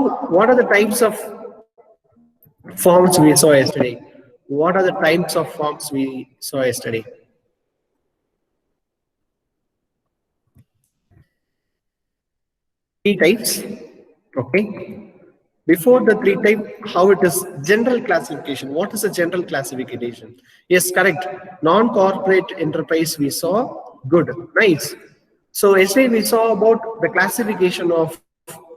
what are the types of forms we saw yesterday? What are the types of forms we saw yesterday? Three types. Okay. Before the three type, how it is general classification. What is a general classification? Yes, correct. Non-corporate enterprise we saw. Good. Nice. So yesterday we saw about the classification of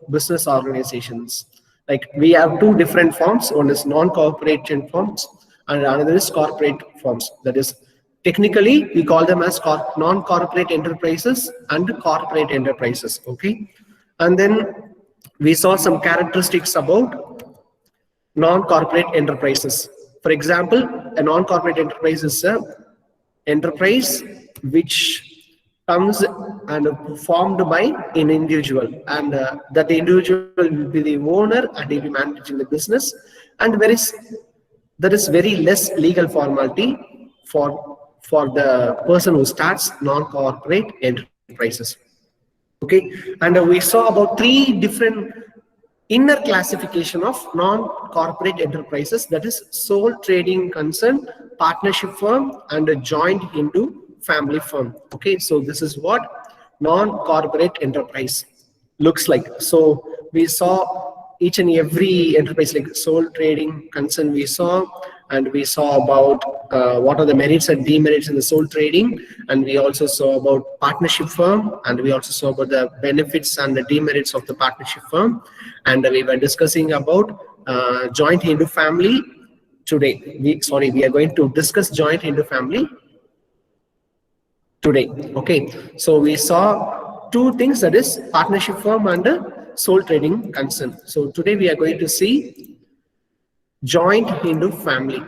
business organizations. Like we have two different forms. One is non-corporation forms and another is corporate forms. That is, technically we call them as non-corporate enterprises and corporate enterprises. Okay. And then we saw some characteristics about non-corporate enterprises. For example, a non-corporate enterprise is an enterprise which comes and formed by an individual, and that individual will be the owner and he will be managing the business, and there is very less legal formality for the person who starts non-corporate enterprises. Okay, and we saw about three different inner classification of non-corporate enterprises, that is sole trading concern, partnership firm, and a joint Hindu family firm. Okay, so this is what non-corporate enterprise looks like. So we saw each and every enterprise, like sole trading concern we saw, and we saw about what are the merits and demerits in the sole trading, and we also saw about partnership firm, and we also saw about the benefits and the demerits of the partnership firm, and we were discussing about joint Hindu family today. We are going to discuss joint Hindu family today. Okay, so we saw two things, that is partnership firm and sole trading concern. So today we are going to see joint Hindu family.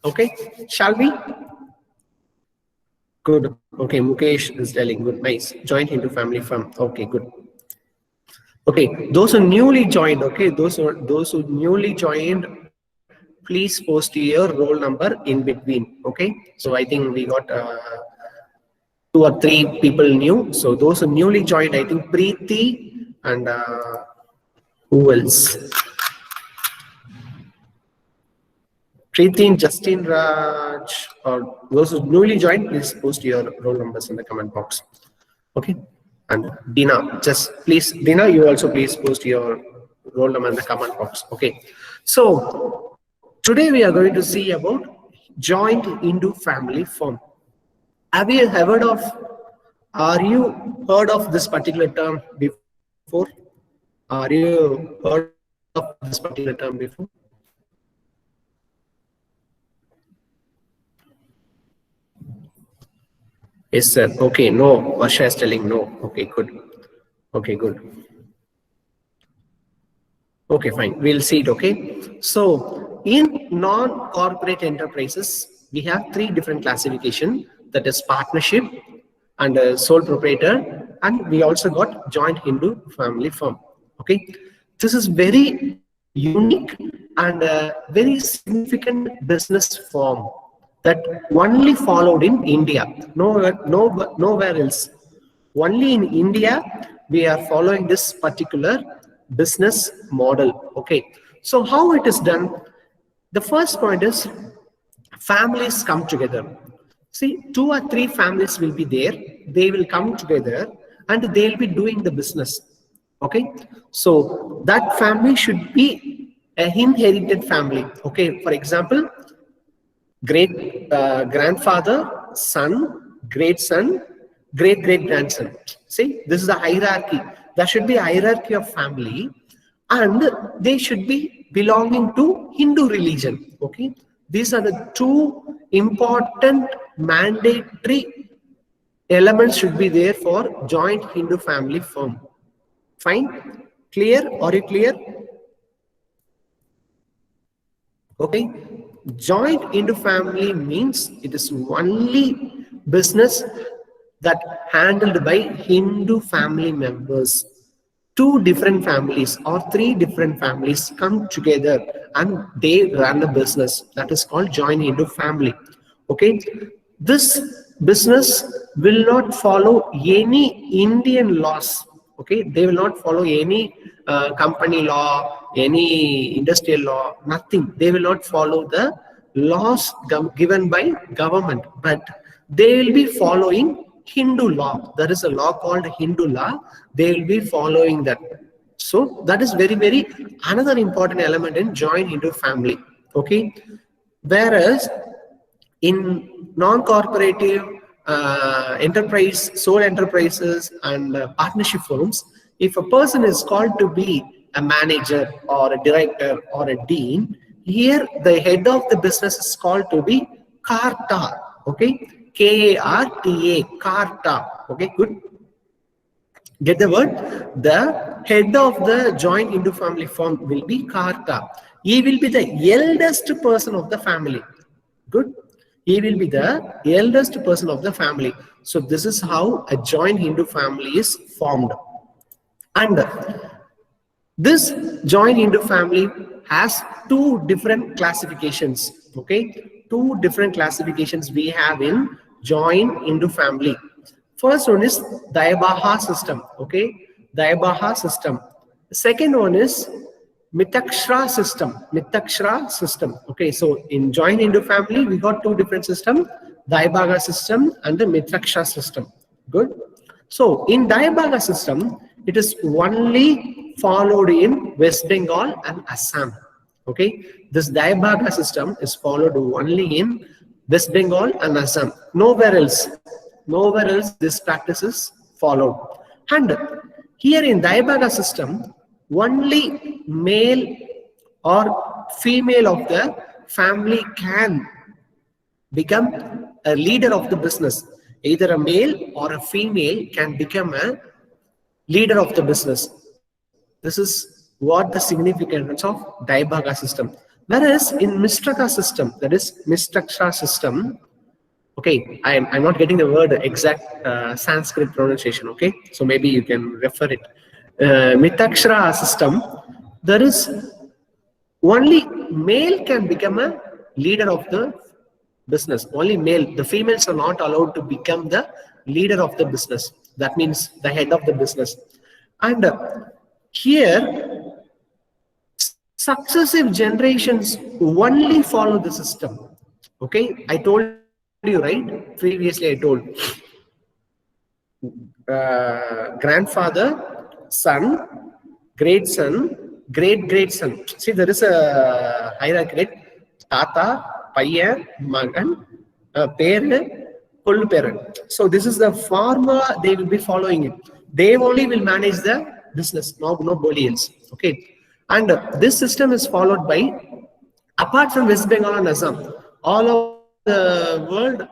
Okay, shall we? Good. Okay, Mukesh is telling. Good, nice. Joint Hindu family firm. Okay, good. Okay, those who newly joined. Okay, those who newly joined, please post your roll number in between. Okay, so I think we got 2 or 3 people new. So those who newly joined, I think Preeti and who else? Preeti, Justin, Raj, or those who newly joined, please post your roll numbers in the comment box. Okay, and Dina, just please, Dina, you also please post your roll number in the comment box. Okay, so today we are going to see about joint Hindu family firm. Have you heard of? Are you heard of this particular term before? Are you heard of this particular term before? Yes, sir. Okay, no. Varsha is telling no. Okay, good. Okay, good. Okay, fine. We'll see it. Okay. So in non-corporate enterprises, we have 3 different classification. That is partnership and sole proprietor, and we also got joint Hindu family firm. Okay, this is very unique and very significant business form that only followed in India. Nowhere else. Only in India we are following this particular business model. Okay, so how it is done? The first point is families come together. See, 2 or 3 families will be there. They will come together and they'll be doing the business. Okay, so that family should be an inherited family. Okay, for example, great grandfather, son, great grandson. See, this is a hierarchy. There should be a hierarchy of family, and they should be belonging to Hindu religion. Okay, these are the 2 important mandatory elements should be there for joint Hindu family firm. Fine? Clear? Are you clear? Okay. Joint Hindu family means it is only business that handled by Hindu family members. 2 different families or 3 different families come together and they run a business that is called joint Hindu family. Okay, this business will not follow any Indian laws. Okay, they will not follow any company law, any industrial law, nothing. They will not follow the laws given by government, but they will be following Hindu law. There is a law called Hindu law. They will be following that. So that is very another important element in joint Hindu family. Okay, whereas in non-corporative enterprise, sole enterprises and partnership firms, if a person is called to be a manager or a director or a dean, here the head of the business is called to be Karta. Okay, K-A-R-T-A, Karta. Okay, good. Get the word? The head of the joint Hindu family firm will be Karta. He will be the eldest person of the family. Good. He will be the eldest person of the family. So this is how a joint Hindu family is formed. And this joint Hindu family has two different classifications. Okay, two different classifications we have in joint Hindu family. First one is Dyabaha system. Okay, Dyabaha system. The second one is Mitakshra system. Mitakshra system. Okay, so in joint Hindu family, we got two different systems: Dyabaga system and the Mitakshra system. Good. So in Dyabaga system, it is only followed in West Bengal and Assam. Okay, this Dyabaga system is followed only in West Bengal and Assam. Nowhere else this practice is followed. And here in Dyabaga system, only male or female of the family can become a leader of the business. Either a male or a female can become a leader of the business. This is what the significance of Dyabaga system. Whereas in Mistraka system, that is Mistraksha system, okay, I'm not getting the word exact Sanskrit pronunciation, okay? So maybe you can refer it. Mitakshra system, there is only male can become a leader of the business. Only male. The females are not allowed to become the leader of the business. That means the head of the business. And here, successive generations only follow the system. Okay, I told you, right? Previously I told grandfather, son, great son, great son. See, there is a hierarchy, right? Tata, Paiyan, Magan, Parent, Pul Parent. So this is the formula they will be following it. They only will manage the business, nobody else. Okay, and this system is followed by, apart from West Bengal and Assam, all of the world,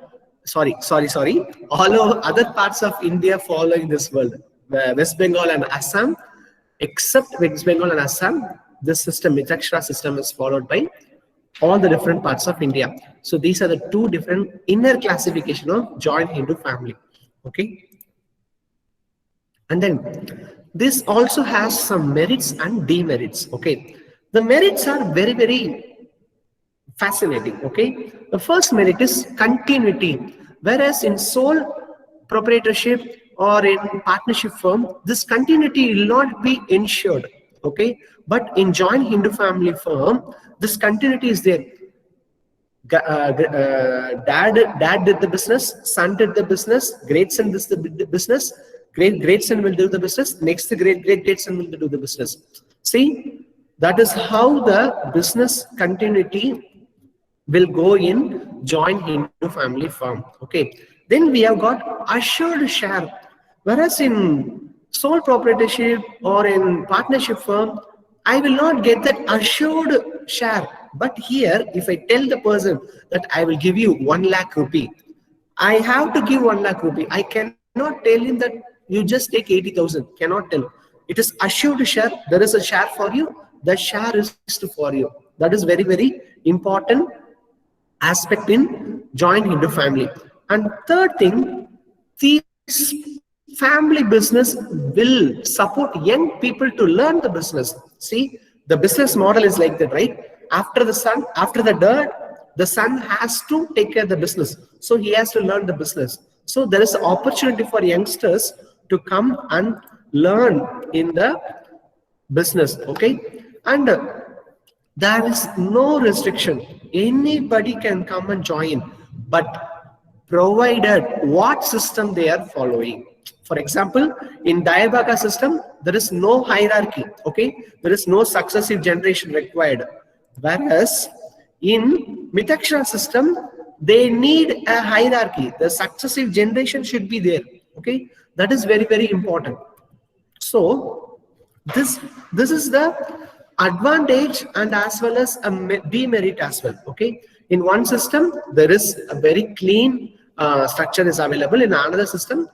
all of other parts of India following this world. West Bengal and Assam, except West Bengal and Assam, this system, Mitakshra system, is followed by all the different parts of India. So these are the two different inner classification of joint Hindu family. Okay, and then this also has some merits and demerits. Okay, the merits are very fascinating. Okay, the first merit is continuity. Whereas in sole proprietorship or in partnership firm, this continuity will not be ensured. Okay, but in joint Hindu family firm, this continuity is there. Dad did the business, son did the business, great son did the business, great son will do the business, next the great son will do the business. See, that is how the business continuity will go in joint Hindu family firm. Okay, then we have got assured share. Whereas in sole proprietorship or in partnership firm, I will not get that assured share. But here, if I tell the person that I will give you 1 lakh rupee, I have to give 1 lakh rupee. I cannot tell him that you just take 80,000. Cannot tell. It is assured share. There is a share for you. The share is for you. That is very important aspect in joint Hindu family. And third thing, this family business will support young people to learn the business. See, the business model is like that, right? After the dad, the son has to take care of the business. So he has to learn the business. So there is an opportunity for youngsters to come and learn in the business. Okay, and there is no restriction. Anybody can come and join, but provided what system they are following. For example, in Diabaka system, there is no hierarchy. Okay, there is no successive generation required. Whereas in Mitakshara system, they need a hierarchy. The successive generation should be there. Okay, that is very, very important. So this is the advantage and as well as a demerit as well. Okay, in one system there is a very clean structure is available. In another system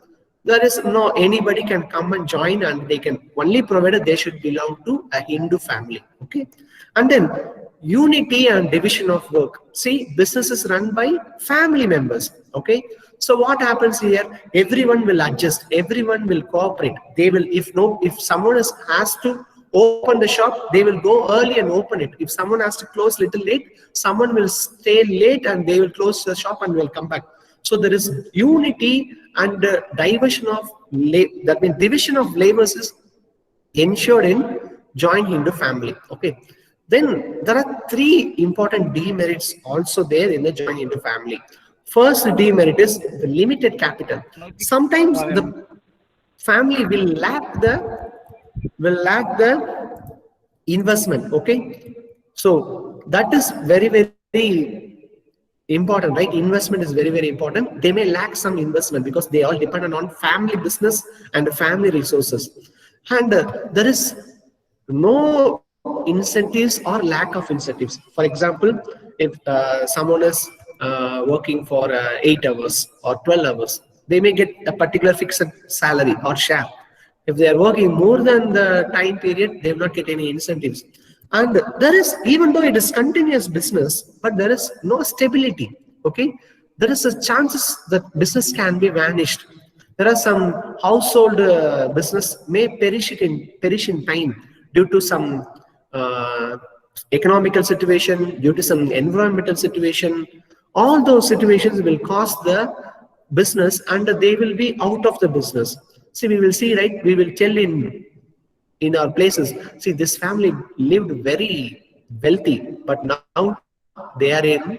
there is no, anybody can come and join, and they can only provided they should belong to a Hindu family. Okay, and then unity and division of work. See, business is run by family members. Okay, so what happens here? Everyone will adjust, everyone will cooperate. They will, if someone has to open the shop, they will go early and open it. If someone has to close little late, someone will stay late and they will close the shop and will come back. So there is unity and division of that means division of labors is ensured in joint Hindu family. Okay, then there are three important demerits also there in the joint Hindu family. First demerit is the limited capital. Sometimes the family will lack the investment. Okay, so that is very, very important, right? Investment is very, very important. They may lack some investment because they all dependent on family business and family resources, and there is no incentives or lack of incentives. For example, if someone is working for 8 hours or 12 hours, they may get a particular fixed salary or share. If they are working more than the time period, they will not get any incentives. And there is, even though it is continuous business, but there is no stability. Okay, there is a chances that business can be vanished. There are some household business may perish in time due to some economical situation, due to some environmental situation. All those situations will cause the business and they will be out of the business. See, we will see, right? We will tell in our places, see, this family lived very wealthy, but now they are in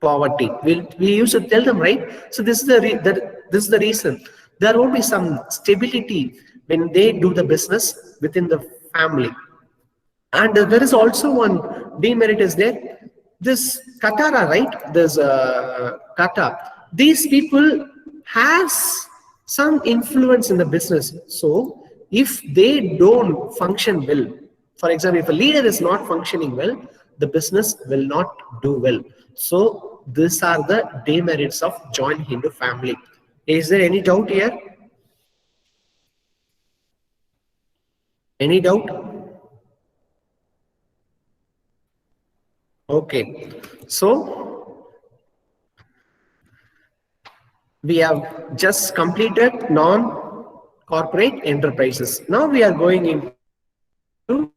poverty. We used to tell them, right? So this is the reason. There will be some stability when they do the business within the family. And there is also one demerit is there. This Katara, right? There's Kata. These people has some influence in the business. So if they don't function well, for example, if a leader is not functioning well, the business will not do well. So these are the demerits of joint Hindu family. Is there any doubt here? Any doubt? Okay, so we have just completed non-corporate enterprises. Now we are going into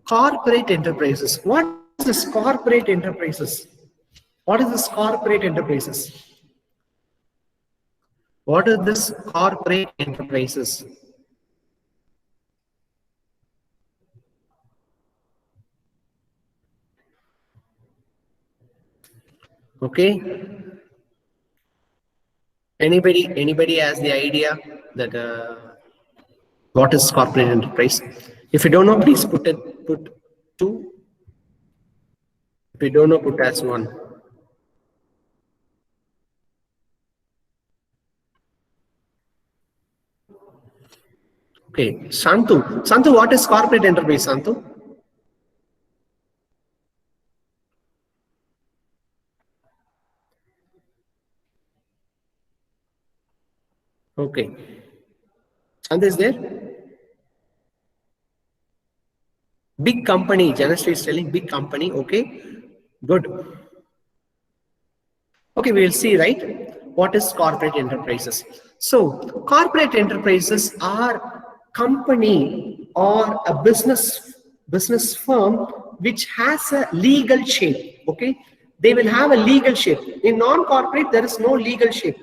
corporate enterprises. What is this corporate enterprises? What is this corporate enterprises? What are this corporate enterprises? Okay. Anybody has the idea that what is corporate enterprise? If you don't know, please put 2. If you don't know, put as 1. Okay, Santu, what is corporate enterprise, Santu? Okay, Santu is there? Big company, Janashree is telling big company. Okay, good. Okay, we will see, right? What is corporate enterprises? So corporate enterprises are company or a business firm which has a legal shape. Okay, they will have a legal shape. In non-corporate, there is no legal shape.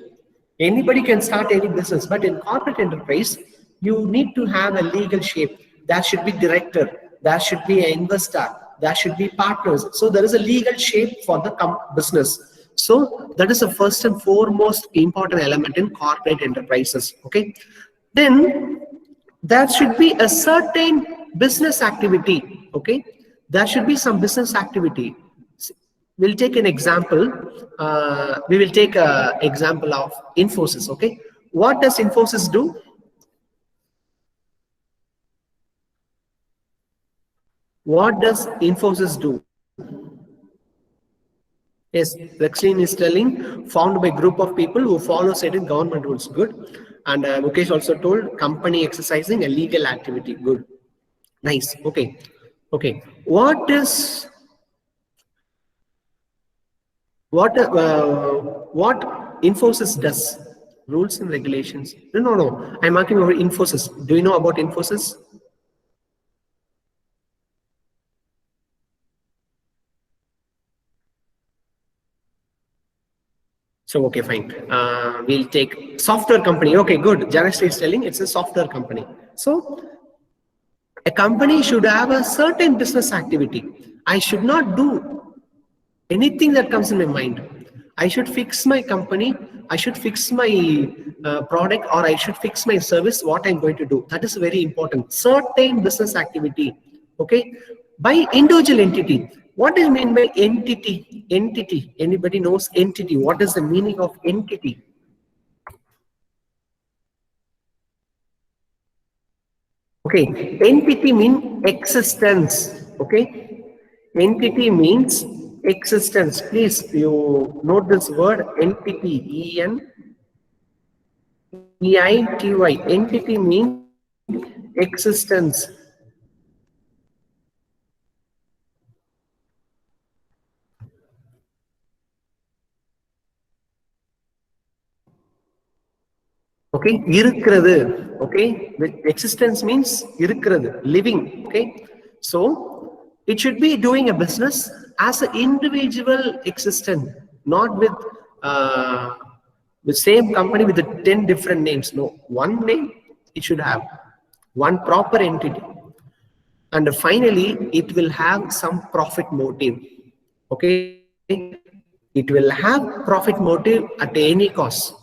Anybody can start any business, but in corporate enterprise, you need to have a legal shape. There should be director, there should be an investor, there should be partners. So there is a legal shape for the business. So that is the first and foremost important element in corporate enterprises. Okay. Then there should be a certain business activity. Okay. There should be some business activity. We'll take an example. We will take an example of Infosys. Okay. What does Infosys do? What does Infosys do? Yes, Rexline is telling, founded by a group of people who follow certain government rules. Good. And Mukesh also told, company exercising a legal activity. Good. Nice. Okay. Okay. What Infosys does? Rules and regulations. No. I'm asking over Infosys. Do you know about Infosys? So, okay, fine. We'll take software company. Okay, good. Janashri is telling it's a software company. So, a company should have a certain business activity. I should not do anything that comes in my mind. I should fix my company. I should fix my product, or I should fix my service, what I'm going to do. That is very important. Certain business activity. Okay. By individual entity. What do you mean by entity? Entity. Anybody knows entity? What is the meaning of entity? Okay. Entity means existence. Okay. Entity means existence. Please, you note this word entity. ENTY. Entity means existence. Okay, இருக்கிறது. Okay, with existence means இருக்கிறது, living. Okay, so it should be doing a business as an individual existent, not with the same company with the 10 different names. No, one name it should have, one proper entity, and finally it will have some profit motive. Okay, it will have profit motive at any cost.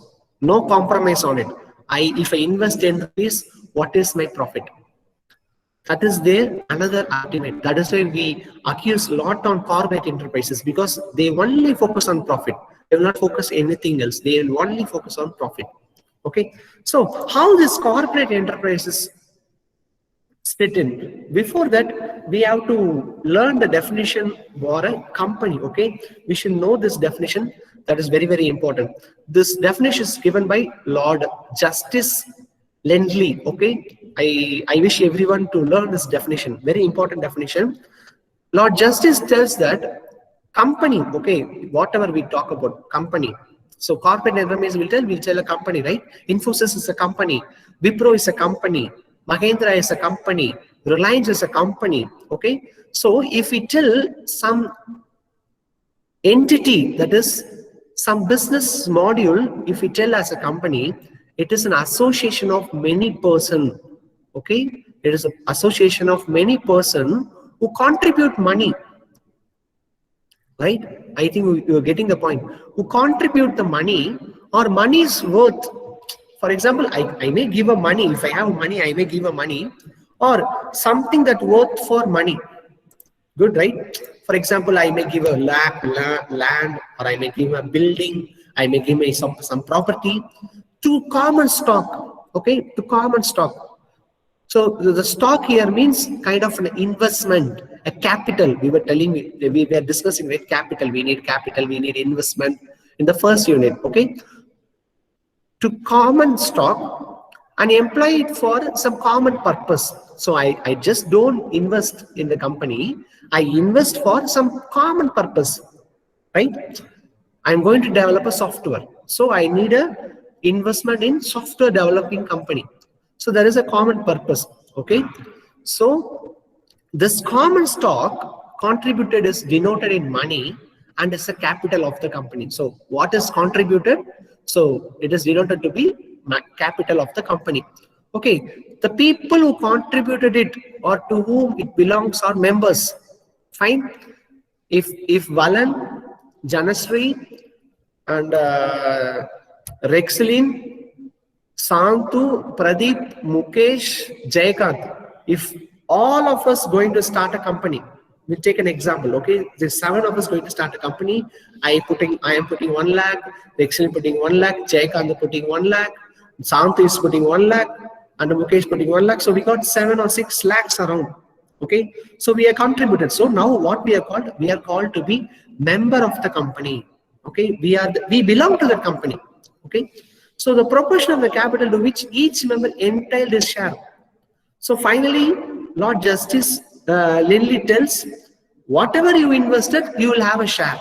No compromise on it. If I invest in rupees, what is my profit? That is their another ultimate. That is why we accuse a lot on corporate enterprises, because they only focus on profit. They will not focus anything else. They will only focus on profit. Okay. So how this corporate enterprises split in? Before that, we have to learn the definition for a company. Okay. We should know this definition. That is very, very important. This definition is given by Lord Justice Lindley. Okay. I wish everyone to learn this definition. Very important definition. Lord Justice tells that company, okay, whatever we talk about, company. So corporate enterprise we'll tell a company, right? Infosys is a company. Wipro is a company. Mahindra is a company. Reliance is a company. Okay. So if we tell some entity, that is some business module, if we tell as a company, it is an association of many person. Okay. It is an association of many person who contribute money. Right? I think you're getting the point. Who contribute the money, or money is worth. For example, I may give a money. If I have money, I may give a money, or something that worth for money. Good, right? For example, I may give a land, or I may give a building, I may give some property to common stock. Okay, to common stock. So the stock here means kind of an investment, a capital. We were discussing, right? Capital. We need capital. We need investment in the first unit. Okay. To common stock and employ it for some common purpose. So I just don't invest in the company. I invest for some common purpose, right? I'm going to develop a software. So I need a investment in software developing company. So there is a common purpose. Okay. So this common stock contributed is denoted in money and is a capital of the company. So what is contributed? So it is denoted to be capital of the company. Okay, the people who contributed it or to whom it belongs are members. Fine. If Valan, Janasri, and Rexlin, Santu, Pradeep, Mukesh, Jayakant, if all of us going to start a company, we'll take an example. Okay, there's 7 of us going to start a company. I am putting 1 lakh, Rexlin putting 1 lakh, Jayakant putting 1 lakh, Santu is putting 1 lakh, and Mukesh putting 1 lakh. So we got 7 or 6 lakhs around. Okay, so we are contributed. So now what we are called? We are called to be member of the company. Okay, we belong to the company. Okay, so the proportion of the capital to which each member entitled is share. So finally, Lord Justice Linley tells, whatever you invested, you will have a share.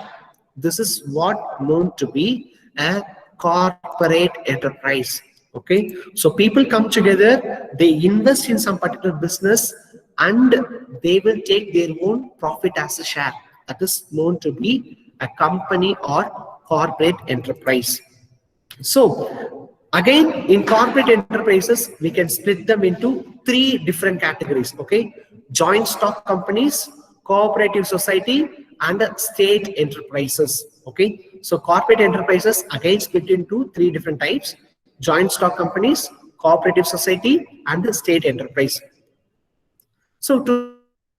This is what known to be a corporate enterprise. Okay, so people come together, they invest in some particular business, and they will take their own profit as a share. That is known to be a company or corporate enterprise. So again, in corporate enterprises, we can split them into 3 different categories. Okay, joint stock companies, cooperative society, and state enterprises. Okay, so corporate enterprises again split into 3 different types: joint stock companies, cooperative society, and the state enterprise. So today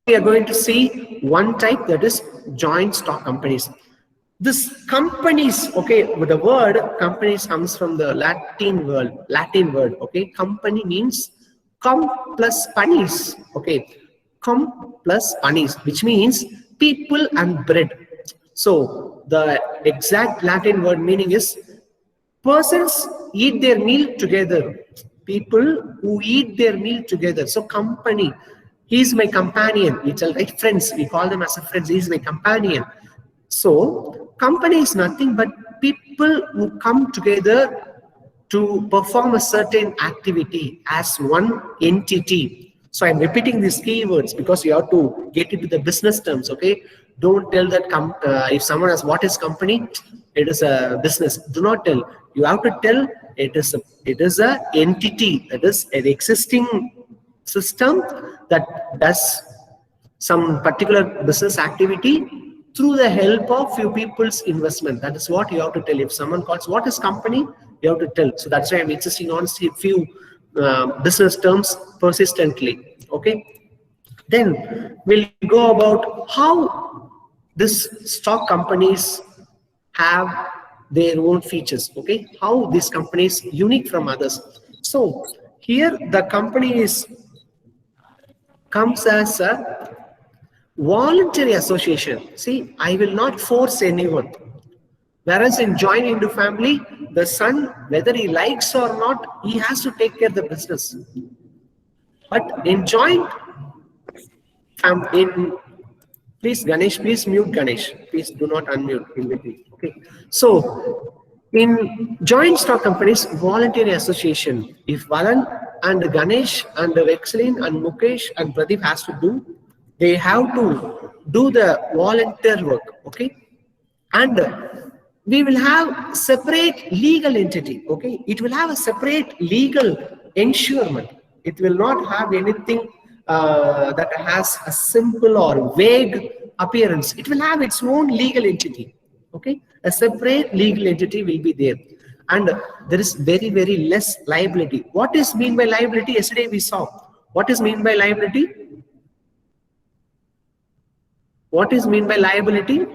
we are going to see one type, that is joint stock companies. This companies, okay, with the word companies comes from the Latin word, okay. Company means cum plus panis, okay. Cum plus panis, which means people and bread. So the exact Latin word meaning is persons eat their meal together. People who eat their meal together. So company, he is my companion. It's like friends. We call them as a friends. He is my companion. So company is nothing but people who come together to perform a certain activity as one entity. So I'm repeating these keywords because you have to get into the business terms. Okay, don't tell that if someone asks what is company, it is a business. Do not tell. You have to tell it is a entity, that is an existing system that does some particular business activity through the help of few people's investment. That is what you have to tell. If someone calls what is company, you have to tell. So that's why I'm insisting on few business terms persistently. Okay, then we'll go about how this stock companies have their own features. Okay, how this company is unique from others. So here the company comes as a voluntary association. See, I will not force anyone. Whereas in joint into family, the son, whether he likes or not, he has to take care of the business. But in joint, please Ganesh, please mute Ganesh. Please do not unmute in between. Okay. So in joint stock companies, voluntary association, if Valan and Ganesh and Rexlin and Mukesh and Pradeep has to do, they have to do the volunteer work. Okay. And we will have separate legal entity. Okay, it will have a separate legal ensurement. It will not have anything that has a simple or vague appearance. It will have its own legal entity. Okay, a separate legal entity will be there, and there is very, very less liability. What is mean by liability? Yesterday we saw. What is mean by liability? What is mean by liability?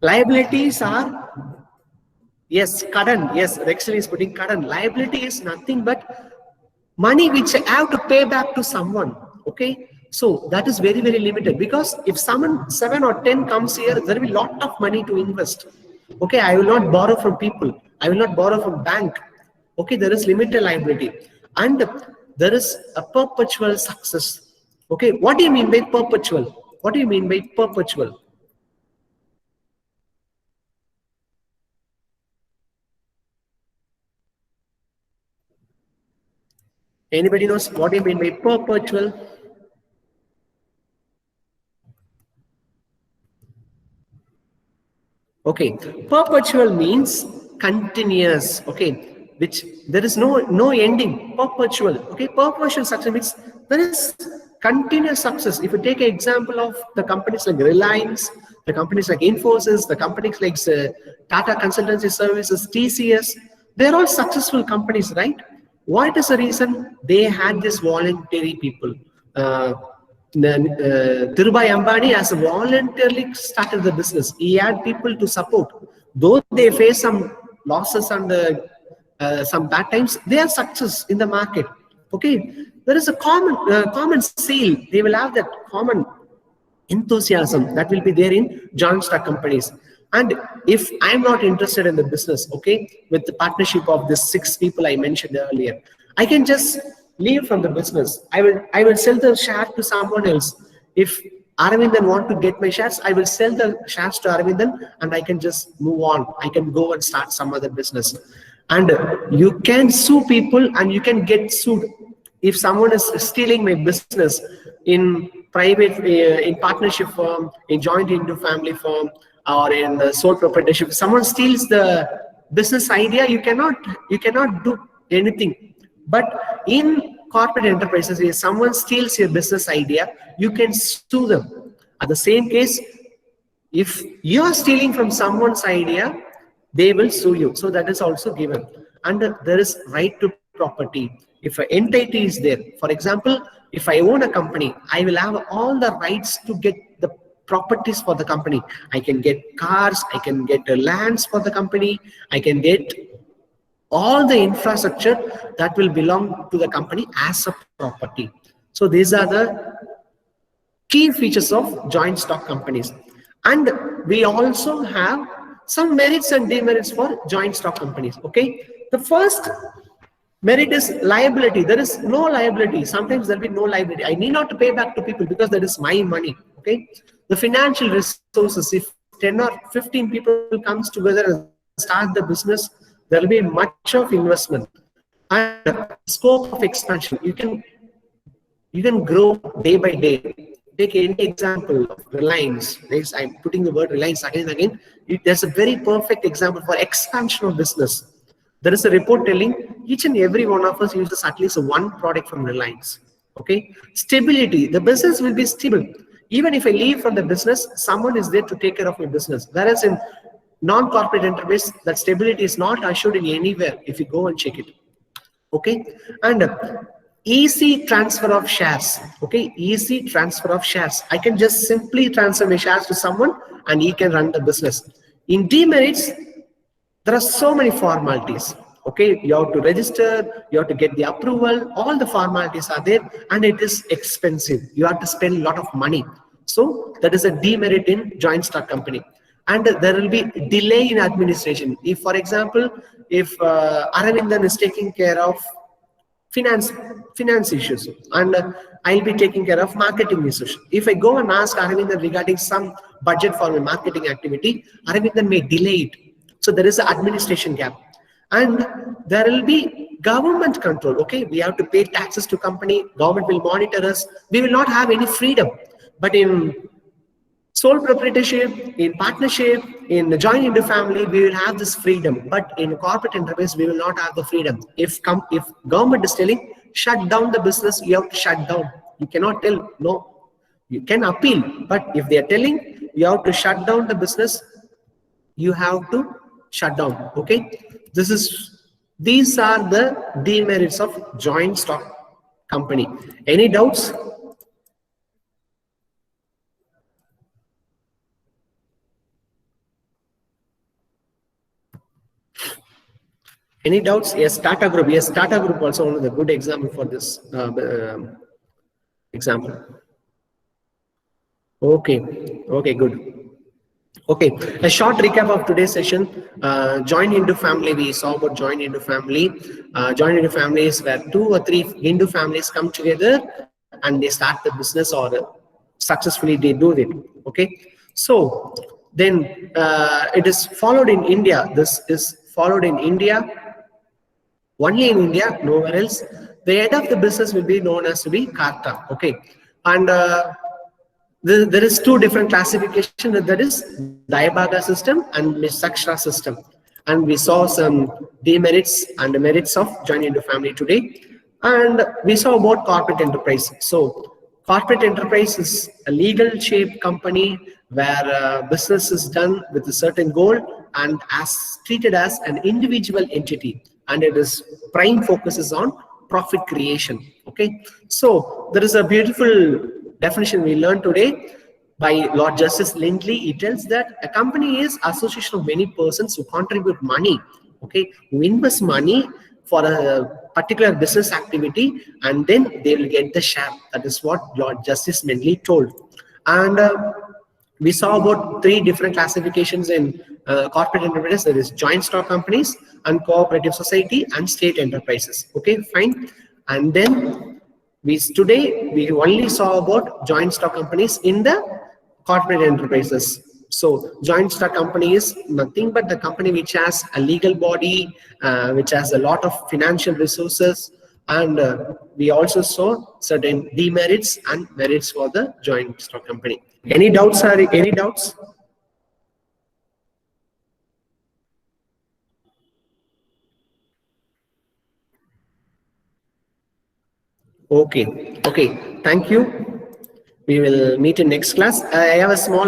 Liabilities are, yes, Kadan. Yes, Rexel is putting Kadan. Liability is nothing but money which I have to pay back to someone. Okay, so that is very, very limited, because if someone 7 or 10 comes here, there will be a lot of money to invest. Okay, I will not borrow from people. I will not borrow from bank. Okay, there is limited liability, and there is a perpetual success. Okay, what do you mean by perpetual? What do you mean by perpetual? Anybody knows what do you mean by perpetual? Okay, perpetual means continuous. Okay, which there is no ending, perpetual. Okay, perpetual success means there is continuous success. If you take an example of the companies like Reliance, the companies like Infosys, the companies like Tata Consultancy Services, TCS, they're all successful companies, right? What is the reason? They had this voluntary people. Dhirubhai Ambani has voluntarily started the business. He had people to support. Though they face some losses and some bad times, they are success in the market. Okay, there is a common seal. They will have that common enthusiasm that will be there in joint stock companies. And if I'm not interested in the business, okay, with the partnership of the 6 people I mentioned earlier, I can just leave from the business. I will sell the share to someone else. If Aravindan want to get my shares, I will sell the shares to Aravindan and I can just move on. I can go and start some other business. And you can sue people and you can get sued. If someone is stealing my business in private, in partnership firm, in joint into family firm, or in the sole proprietorship, if someone steals the business idea, you cannot do anything. But in corporate enterprises, if someone steals your business idea, you can sue them. At the same case, if you are stealing from someone's idea, they will sue you. So that is also given. And there is right to property. If an entity is there, for example, if I own a company, I will have all the rights to get the properties for the company. I can get cars, I can get lands for the company, I can get all the infrastructure that will belong to the company as a property. So these are the key features of joint stock companies. And we also have some merits and demerits for joint stock companies. Okay, the first merit is liability. There is no liability. Sometimes there will be no liability. I need not to pay back to people because that is my money. Okay, the financial resources, if 10 or 15 people comes together and start the business, there will be much of investment and scope of expansion. You can grow day by day. Take any example of Reliance. I'm putting the word Reliance again and again. There's a very perfect example for expansion of business. There is a report telling each and every one of us uses at least one product from Reliance. Okay, stability. The business will be stable. Even if I leave from the business, someone is there to take care of my business. Whereas in non-corporate enterprise, that stability is not assured in anywhere if you go and check it. Okay, and easy transfer of shares. Okay, easy transfer of shares. I can just simply transfer my shares to someone and he can run the business. In demerits, there are so many formalities. Okay, you have to register, you have to get the approval, all the formalities are there, and it is expensive. You have to spend a lot of money. So that is a demerit in joint stock company. And there will be delay in administration. If, for example, if Aravindan is taking care of finance issues and I'll be taking care of marketing issues. If I go and ask Aravindan regarding some budget for my marketing activity, Aravindan may delay it. So there is an administration gap. And there will be government control. Okay, we have to pay taxes to company, government will monitor us. We will not have any freedom. But in sole proprietorship, in partnership, in joint into family, we will have this freedom. But in corporate enterprise, we will not have the freedom. If government is telling, shut down the business, you have to shut down. You cannot tell no. You can appeal. But if they are telling, you have to shut down the business, you have to shut down. Okay, these are the demerits of joint stock company. Any doubts? Any doubts? Yes, Tata Group. Yes, Tata Group also one of the good example for this example. Okay, good. Okay, a short recap of today's session. Joint into family, we saw about joint into family. Joint into family is where 2 or 3 Hindu families come together and they start the business, or successfully they do it. Okay, so then it is followed in India. This is followed in India, only in India, nowhere else. The head of the business will be known as to be Karta. Okay, and there is 2 different classifications. That is Dayabhaga system and Misakshra system. and we saw some demerits and the merits of joining into family today. And we saw about corporate enterprise. So corporate enterprise is a legal shaped company where business is done with a certain goal and as treated as an individual entity, and it is prime focuses on profit creation. Okay, so there is a beautiful definition we learned today by Lord Justice Lindley. He tells that a company is association of many persons who contribute money, okay, who invest money for a particular business activity, and then they will get the share. That is what Lord Justice Lindley told. And we saw about three different classifications in corporate enterprises. There is joint stock companies and cooperative society and state enterprises. Okay, fine. And then today we only saw about joint stock companies in the corporate enterprises. So joint stock company is nothing but the company which has a legal body, which has a lot of financial resources, and we also saw certain demerits and merits for the joint stock company. Any doubts, Hari? Any doubts? Okay, okay. Thank you. We will meet in next class. I have a small